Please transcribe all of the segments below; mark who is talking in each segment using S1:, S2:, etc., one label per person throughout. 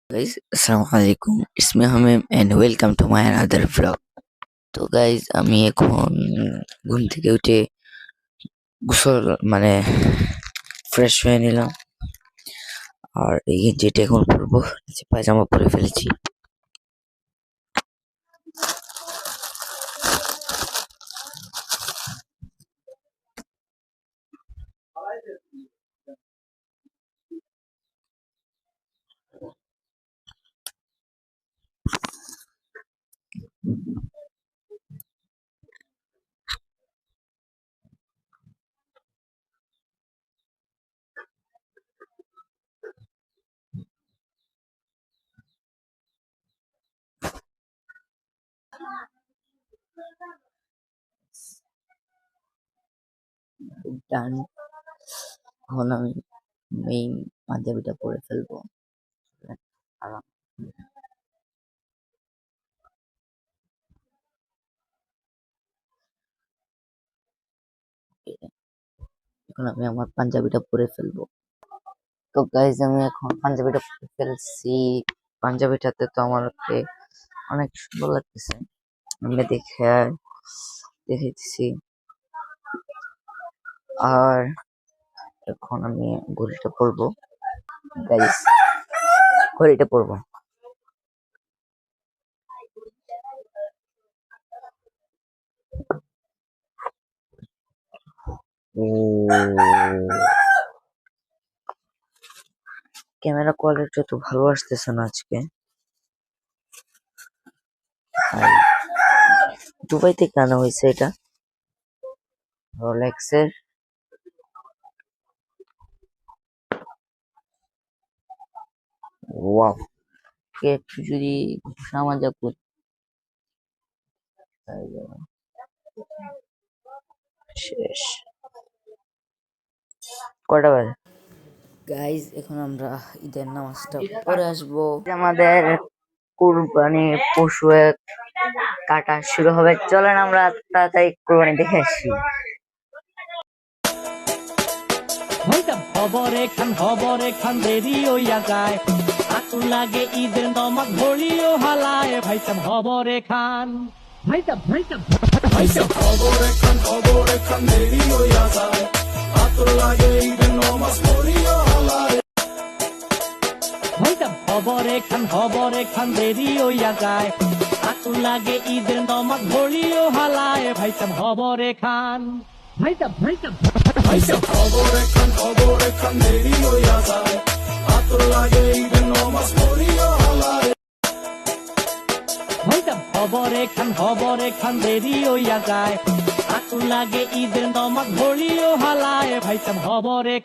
S1: Guys, Assalamualaikum. It's me Hamim and welcome to my another vlog. তো guys আমি এখন ঘুম থেকে উঠে গোসল ফ্রেশ হয়ে নিলাম। আর এই গেঞ্জিটা এখন পরবো, নিচে পায়জামা পরে ফেলেছি। ডান, এখন আমি মেইন পাঞ্জাবিটা পরে ফেলবো। আরাম। এখন আমি আমার পাঞ্জাবিটা পরে ফেলবো। তো গাইজ আমি এখন পাঞ্জাবিটা পরে ফেলছি। পাঞ্জাবিটাতে তো আমাকে অনেক সুন্দর লাগতেছে। আমি দেখেছি। আর এখন আমি ঘড়িটা পরবো। গাইজ ঘড়িটা পরবো। ক্যামেরা কোয়ালিটি তো ভালো আসতেছে না আজকে। দুবাই থেকে আনা হয়েছে এটা, রোলেক্সের। ওয়াও, একটু যদি সামাজা শেষ। কটা বাজে গাইজ? এখন আমরা ঈদের নামাজটা পরে আসবো। আমাদের কুরবানি পশু কাটা শুরু হবে। চলেন আমরা তাড়াতাড়ি কুরবানি দেখে আসি।
S2: খবরে খান দেরি হইয়া যায়, আতু লাগে ঈদের নমাজ ঘড়িও হালায়। ভাইসাব খবরে খান, খবরে খান দেরি হইয়া যায়, আতু লাগে ঈদের নমাজ ঘড়িও হালায়। খবরে খান দেরি হইয়া যায়, আতু লাগে ঈদের নমাজ ঘড়িও হালায়। ভাইসাব খবরে খান, খবরে খান দেরি হইয়া যায়, আতু লাগে ঈদের নমাজ ঘড়িও হালায়। খবরে খান দেরি হইয়া যায়, আতু লাগে ঈদের নমাজ ঘড়িও হালায়। ভাইসাব খবরে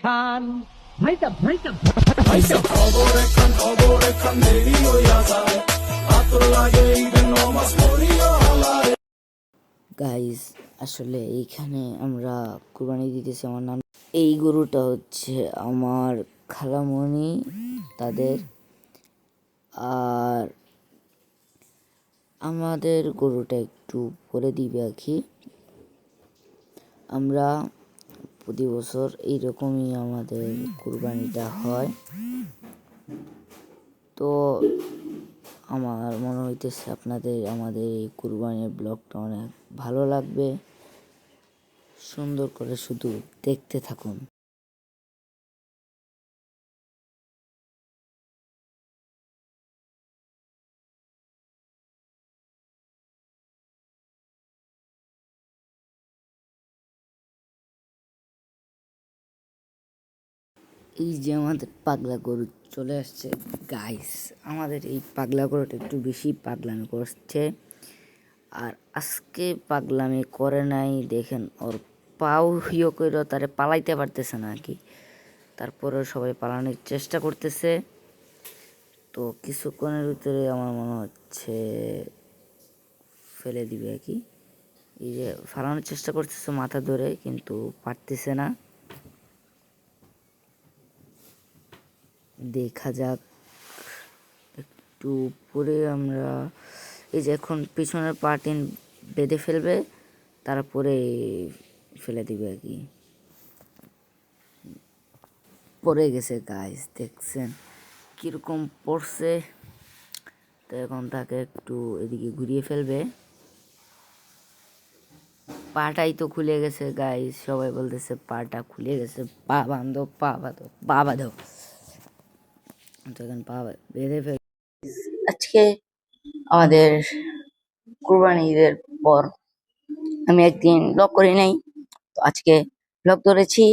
S2: খান, খবরে খান দেরি হইয়া যায়, আতু লাগে ঈদের নমাজ ঘড়িও হালায়।
S1: গাইজ আসলে এইখানে আমরা কুরবানি দিতেছি। আমার নাম, এই গরুটা হচ্ছে আমার খালামণি তাদের। আর আমাদের গরুটা একটু পরে দিবে আর কি। আমরা প্রতি বছর এইরকমই আমাদের কুরবানিটা হয়। তো আমার মনে হইতেছে আপনাদের আমাদের এই কুরবানির ব্লগটা অনেক ভালো লাগবে। সুন্দর করে শুধু দেখতে থাকুন। এই যে আমাদের পাগলা গরু চলে আসছে গাইস। আমাদের এই পাগলা গরুটা একটু বেশি পাগলামি করছে। আর আজকে পাগলামি করে নাই, দেখেন ওর পাও হিও করে তারে পালাইতে পারতেছে না আর কি। তারপরে সবাই পালানোর চেষ্টা করতেছে। তো কিছুক্ষণের ভিতরে আমার মনে হচ্ছে ফেলে দিবে আর কি। এই যে ফালানোর চেষ্টা করতেছে মাথা ধরে, কিন্তু পারতেছে না। দেখা যাক, একটু পরে আমরা এই যে এখন পিছনের পার্টিন বেঁধে ফেলবে, তারপরে ফেলে দিবে আর কি। পড়ে গেছে গাইস, দেখছেন কিরকম পড়ছে। তো এখন তাকে একটু এদিকে ঘুরিয়ে ফেলবে। পাটাই তো খুলে গেছে গাইস, সবাই বলতেছে পাটা খুলে গেছে, পা বাঁধো পা বাঁধো পা বাঁধো। তো এখন পা বেঁধে ফেল। আজকে আমাদের কুরবানি ঈদের পর আমি একদিন ব্লগ করি নাই, তো আজকে ব্লগ ধরেছি।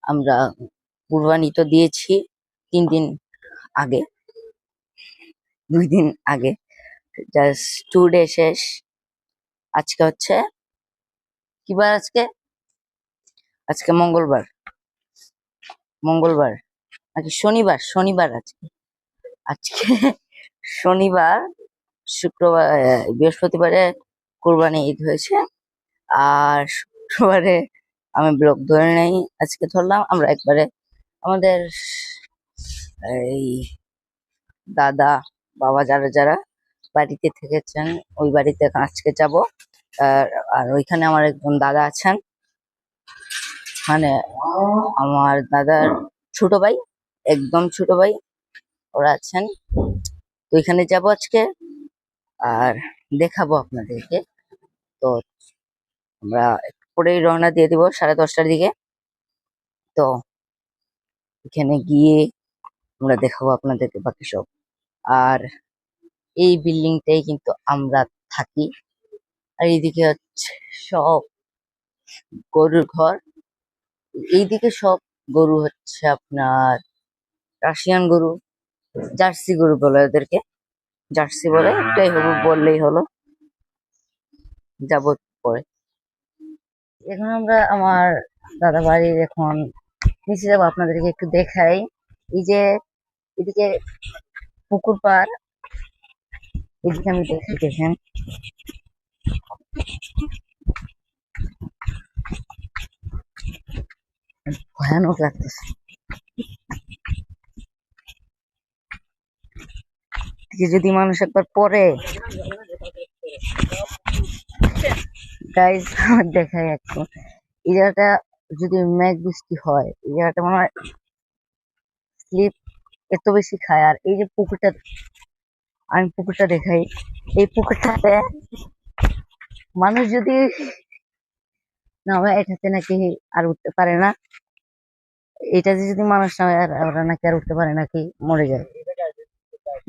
S1: আমরা কুরবানি তো দিয়েছি 3 দিন আগে, 2 দিন আগে, জাস্ট 2 ডে শেষ। আজকে হচ্ছে কি বার? আজকে আজকে মঙ্গলবার, মঙ্গলবার নাকি শনিবার? শনিবার আজকে। আজকে শনিবার, শুক্রবার, বৃহস্পতিবারে কুরবানি ঈদ হয়েছে। আর শুক্রবারে আমি ব্লগ ধরে নেই, আজকে ধরলাম। আমরা একবারে আমাদের এই দাদা বাবা যারা যারা বাড়িতে থেকেছেন ওই বাড়িতে আজকে যাব। আর আর ওইখানে আমার একজন দাদা আছেন, মানে আমার দাদার ছোট ভাই, একদম ছোট ভাই, ওরা আছেন। তো ওইখানে যাব আজকে আর দেখাবো আপনাদেরকে। তো আমরা একটু পরেই রওনা দিয়ে দিব 10:30টার দিকে। তো এখানে গিয়ে আমরা দেখাবো আপনাদেরকে বাকি সব। আর এই বিল্ডিংটাই কিন্তু আমরা থাকি। আর এইদিকে হচ্ছে সব গরুর ঘর। এইদিকে সব গরু হচ্ছে আপনার রাশিয়ান গরু, জার্সি গরু বলে ওদেরকে, জার্সি বলে, এটাই হবো বললেই হলো। যাবো পরে। এখন আমরা আমার দাদা বাড়ির এখন নিচে যাবো, আপনাদেরকে একটু দেখাই। এই যে এদিকে পুকুর পাড়, এদিকে আমি দেখাই, দেখেন ভয়ানক লাগতেছে। এদিকে যদি মানুষ একবার পড়ে, গাইজ দেখাই একটু। এই জায়গাটা যদি মেঘ বৃষ্টি হয়, এই জায়গাটা মনে হয় স্লিপ এত বেশি খায়। আর এই যে পুকুরটা, আমি পুকুরটা দেখাই, এই পুকুরটাতে মানুষ যদি নামে এটাতে নাকি আর উঠতে পারে না। এটাতে যদি মানুষ নামে আর ওরা নাকি আর উঠতে পারে, নাকি মরে যায়।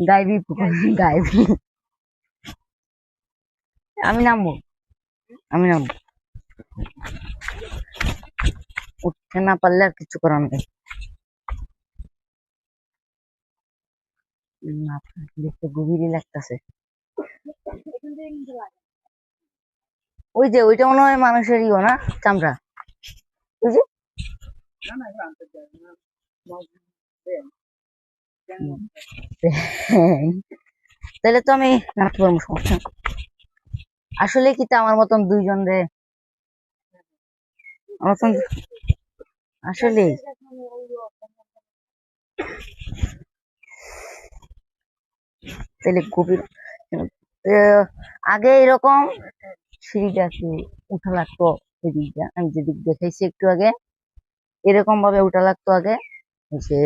S1: গাইবি পুকুর, গাইবি। আমি নামবো, আমি নামবো, উঠতে না পারলে আর কিছু করার নেই। না, দেখতে গভীরই লাগতেছে। ওই যে ওইটা মনে হয় মানুষের ইও না, চামড়া। ওই যে তাহলে তো আমি নাচতে পারবো, সমস্যা নেই। আসলে কি তা আমার মতন দুইজন রে, আমার মতন আসলে তাহলে গভীর। আগে এরকম সিঁড়িটা কি উঠা লাগতো, এদিকটা আমি যেদিক দেখাইছি একটু আগে, এরকম ভাবে উঠা লাগতো আগে, যে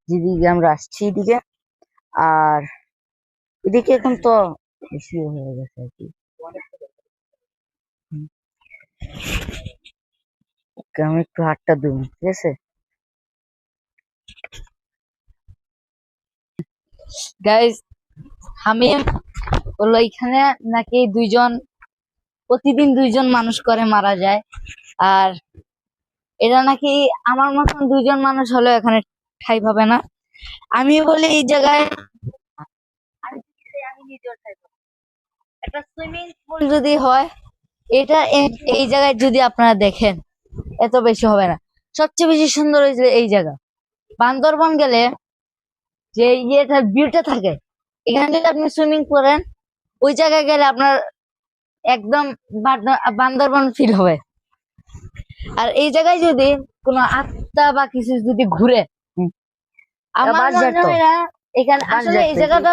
S1: যেদিকে আমরা আসছি এদিকে। আর এদিকে এখন তো বেশি হয়ে গেছে আর কি। আমি একটু হাতটা ধুই, ঠিক আছে গাইজ। আমি বললো এখানে নাকি প্রতিদিন 2জন মানুষ করে মারা যায়। আর এটা নাকি আমার মতন 2জন মানুষ হলে এখানে ঠাঁই পাবে না। আমি বলি এই জায়গায় আমি নিজেও ঠাঁই পাবো। একটা সুইমিং পুল যদি হয়, এটা এই জায়গায় যদি আপনারা দেখেন, এত বেশি হবে না। সবচেয়ে বেশি সুন্দর হয়েছে এই জায়গা। বান্দরবন গেলে যে ইয়েটা ভিউটা থাকে, এখানে যদি আপনি সুইমিং করেন, ওই জায়গায় গেলে আপনার একদম বান্দরবন ফিল হবে। আর এই জায়গায় যদি কোনো আত্মা বা কিছু যদি ঘুরে, আমার মনে হয় না এখানে আসলে এই জায়গাটা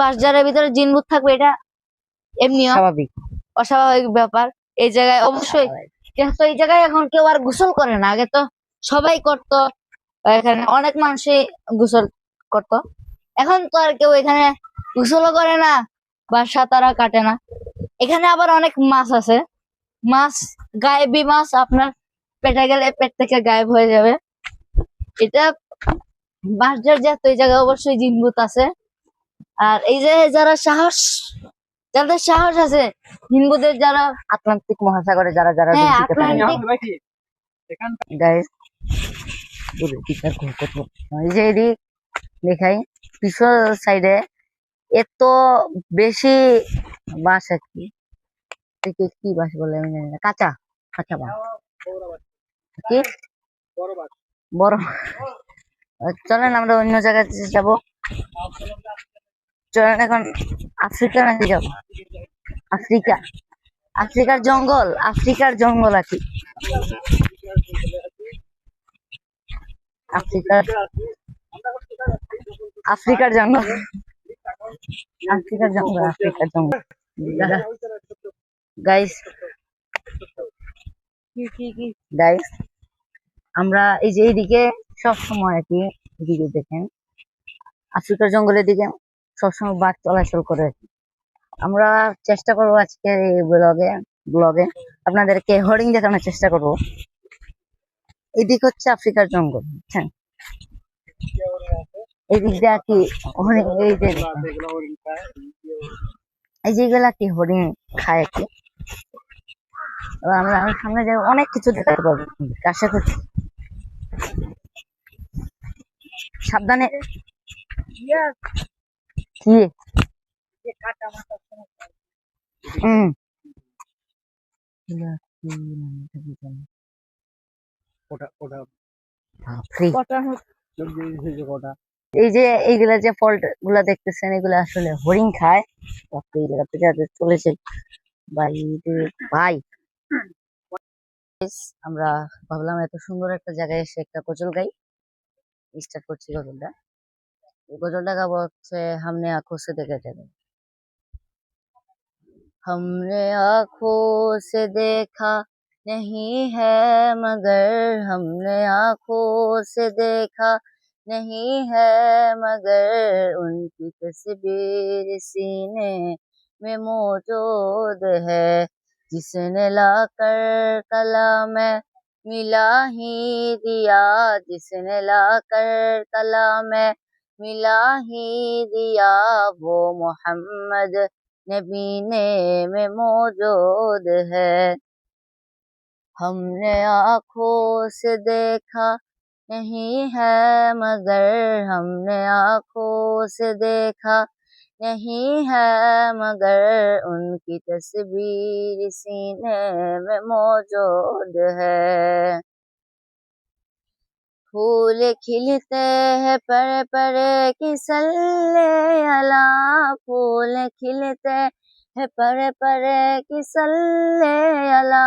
S1: বাঁশঝাড়ের ভিতরে জিনভূত থাকবে, এটা এমনিও স্বাভাবিক, অস্বাভাবিক ব্যাপার। এই জায়গায় অবশ্যই, কিন্তু এই জায়গায় এখন কেউ আর গোসল করে না, আগে তো সবাই করতো। এখানে অনেক মানুষই গোসল
S3: করতো। এখন তো আর কেউ এখানে গোসলও করে না বা সাঁতারা কাটে না। এখানে আবার অনেক মাছ আছে, মাছ গায়েবী মাছ, আপনার পেটে গেলে পেট থেকে গায়েব হয়ে যাবে। এটা মাছ জাত, এই জায়গায় অবশ্যই জিনভূত আছে। আর এই যে যাদের সাহস আছে, হিন্দুদের যারা
S1: আটলান্টিক মহাসাগরে যারা যারা
S3: হ্যাঁ
S1: ডুব দিতে পারে।
S3: আটলান্টিক
S1: গাইস এই যে এদিক দেখাই পিছন সাইডে এত বেশি বাঁশ আর কি, একে কি বাঁশ বলে আমি জানি না, কাঁচা কাঁচা বাঁশ কি বড়। চলেন আমরা অন্য জায়গায় যাবো। চলেন এখন আফ্রিকা নাকি যাবো, আফ্রিকা, আফ্রিকার জঙ্গল, আফ্রিকার জঙ্গল আর কি, আফ্রিকার আফ্রিকার জঙ্গল, আফ্রিকার জঙ্গল, আফ্রিকার জঙ্গল। গাইস গাইস আমরা এই যে এইদিকে সবসময় আর কি, এদিকে দেখেন আফ্রিকার জঙ্গলের দিকে সবসময় বাঘ চলাচল করে। আমরা চেষ্টা করবো আজকে এই ব্লগে আপনাদেরকে হরিণ দেখানোর চেষ্টা করব। এদিক হচ্ছে আফ্রিকার জঙ্গল, বুঝছেন, এই দিক দিয়ে কি হরিণ, এই যে এই যেগুলা কি হরিণ খায় কি। আমরা সামনে যাই, অনেক কিছু দেখাতে পারবো, আশা করছি। সাবধানে কি হম এই যে এইগুলা যে ফল গুলা দেখতেছেন, এগুলা আসলে হরিণ খায়। এই জায়গা থেকে চলেছে ভাই, ভাই আমরা ভাবলাম এত সুন্দর একটা জায়গায় এসে একটা গজল গাই, স্টার্ট করছি গজলটা। এই গজলটা গাবো হচ্ছে हमने आंखों से देखा जाए। हमने आंखों से देखा नहीं है मगर, हमने आंखों से देखा नहीं है मगर, उनकी तस्वीर सीने में मौजूद है, जिसने लाकर कलाम में मिला ही दिया, जिसने लाकर कलाम में मिला ही दिया, वो मोहम्मद नबीने में मौजूद है। हमने आंखों से देखा नहीं है मगर, हमने आंखों से देखा नहीं है मगर, उनकी तस्वीर सीने में मौजूद है। फूल खिलते हैं पर पर की सल्ले अला, फूल खिलते हैं पर पर की सल्ले अला,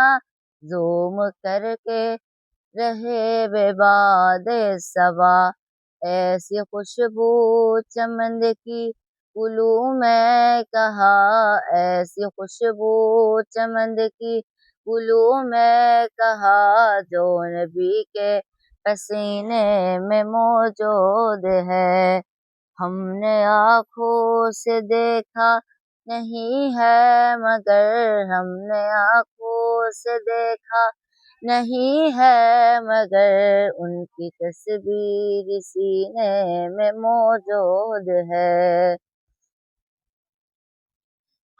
S1: ज़ूम करके रहे बेबाद सवा, ऐसी खुशबू चमन की कुलू में कहा, ऐसी खुशबू चमन की कुलू में कहा, जो नबी के पसीने में मौजूद है। हमने आंखों से देखा नहीं है मगर, हमने आंखों से देखा नहीं है मगर, उनकी तस्वीर सीने में मौजूद है।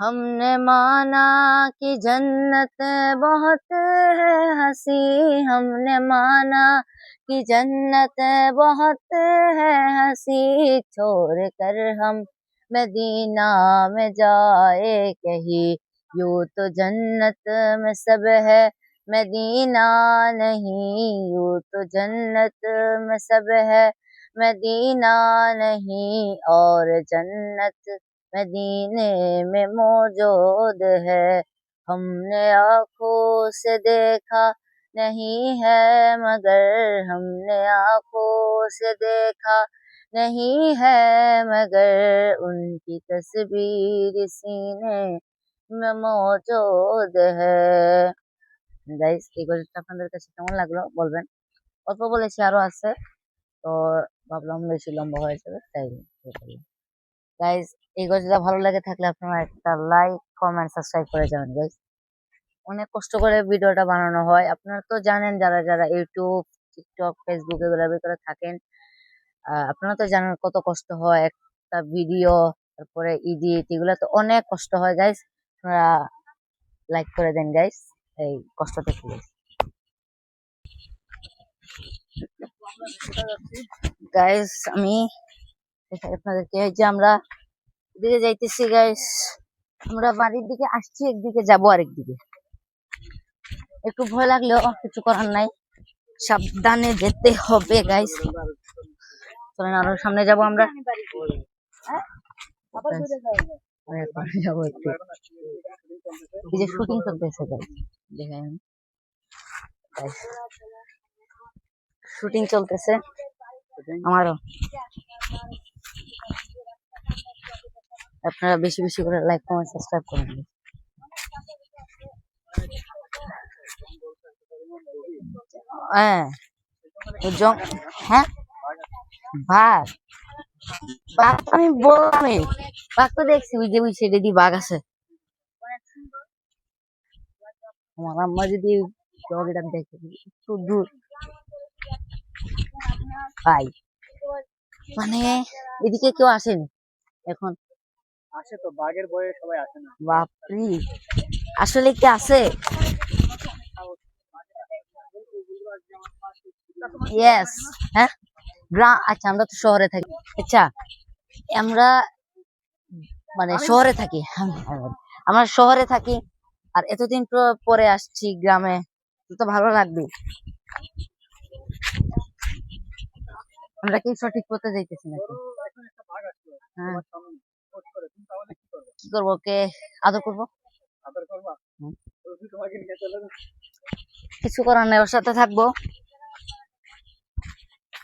S1: हमने माना कि जन्नत बहुत है हंसी, हमने माना कि जन्नत बहुत है हंसी, छोड़ कर हम मदीना में जाए कहीं, यूं तो जन्नत में सब है मदीना नहीं, यूं तो जन्नत में सब है मदीना नहीं, और जन्नत मदीने में मौजूद है। हमने आंखों से देखा नहीं है मगर, हमने आंखों से देखा नहीं है मगर, उनकी तस्वीर सीने में मौजूद है। গাইস এই গল্পটা আপনাদের কাছে কেমন লাগলো বলবেন। অল্প বলেছি, আরো আছে, তো ভাবলাম বেশি লম্বা হয়ে যাবে তাই গাইজ। এই গল্পটা ভালো লাগে থাকলে আপনারা একটা লাইক কমেন্ট সাবস্ক্রাইব করে যাবেন গাইজ। অনেক কষ্ট করে ভিডিওটা বানানো হয়, আপনারা তো জানেন যারা যারা ইউটিউব টিকটক ফেসবুক এগুলোর ভিতরে থাকেন, আপনারা তো জানেন কত কষ্ট হয় একটা ভিডিও, তারপরে এডিট, এগুলো তো অনেক কষ্ট হয় গাইজ। আপনারা লাইক করে দেন গাইজ এই কষ্টটা কি। গাইজ আমি আপনাদেরকে এই যে আমরা এদিকে যাইতেছি গাইজ, আমরা বাড়ির দিকে আসছি, একদিকে যাবো আরেকদিকে। একটু ভয় লাগলেও কিছু করার নাই, সাবধানে যেতে হবে গাইজ। চলেন আরো সামনে যাবো আমরা, যাবো একটু। এই যে শুটিং চলতেছে গাইজ, দেখেন শুটিং চলতেছে আমারও। আপনারা বেশি বেশি করে লাইক কমেন্ট সাবস্ক্রাইব করুন। হ্যাঁ হ্যাঁ বাঘ, বাঘ আমি বললামই, বাঘ তো দেখছি ওই যে ওই সাইডে দিয়ে বাঘ আছে। আমার আম্মা যদি ব্লগটা দেখে একটু দূর ভাই, মানে এদিকে কেউ আসেনি এখন।
S2: আসে তো, বাঘের ভয়ে সবাই আসে না।
S1: বাপরি, আসলে কি আছে? ইয়েস, হ্যাঁ আচ্ছা আমরা তো শহরে থাকি। আচ্ছা আমরা মানে শহরে থাকি, আমরা শহরে থাকি আর এতদিন পরে আসছি গ্রামে, তো ভালো লাগবে। আমরা কি সঠিক পথে যাইতেছি নাকি? হ্যাঁ কি করবো, ওকে আদর করবো, কিছু করার নাই, ওর সাথে থাকবো,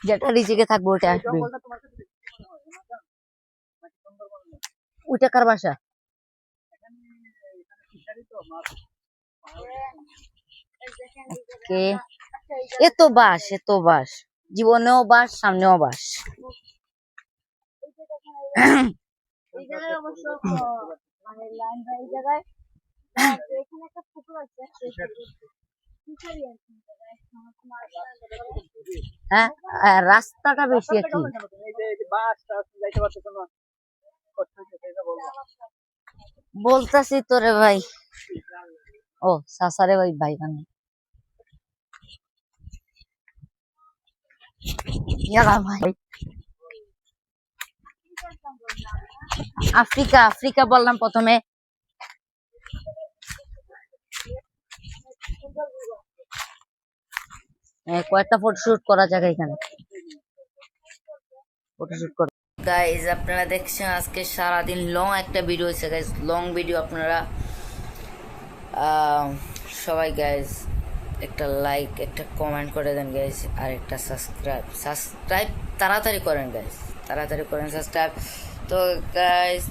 S1: যেটা রিজিকে থাকবো ওটা আসবে। ওইটা কার বাসা? এত বাস, এত বাস, জীবনেও বাস, সামনেও বাস। হ্যাঁ রাস্তাটা বেশি আর কি। বলতাছি তোরে ভাই, ও সাসারে ভাই ভাই মানে ভাই। আফ্রিকা, আফ্রিকা বললাম প্রথমে। কয়েকটা ফটোশুট করা যাবে এখানে, ফটোশুট করে। গাইজ আপনারা দেখছেন আজকে সারাদিন লং একটা ভিডিও হয়েছে গাইজ, লং ভিডিও। আপনারা সবাই গাইজ একটা লাইক একটা কমেন্ট করে দেন গাইজ, আর একটা সাবস্ক্রাইব তাড়াতাড়ি করেন গাইজ, তাড়াতাড়ি করেন সাবস্ক্রাইব। তো গাইজ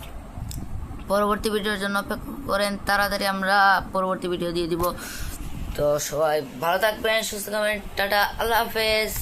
S1: পরবর্তী ভিডিওর জন্য অপেক্ষা করেন, তাড়াতাড়ি আমরা পরবর্তী ভিডিও দিয়ে দিব। তো সবাই ভালো থাকবেন, সুস্থ থাকবেন, টাটা, আল্লাহ হাফেজ।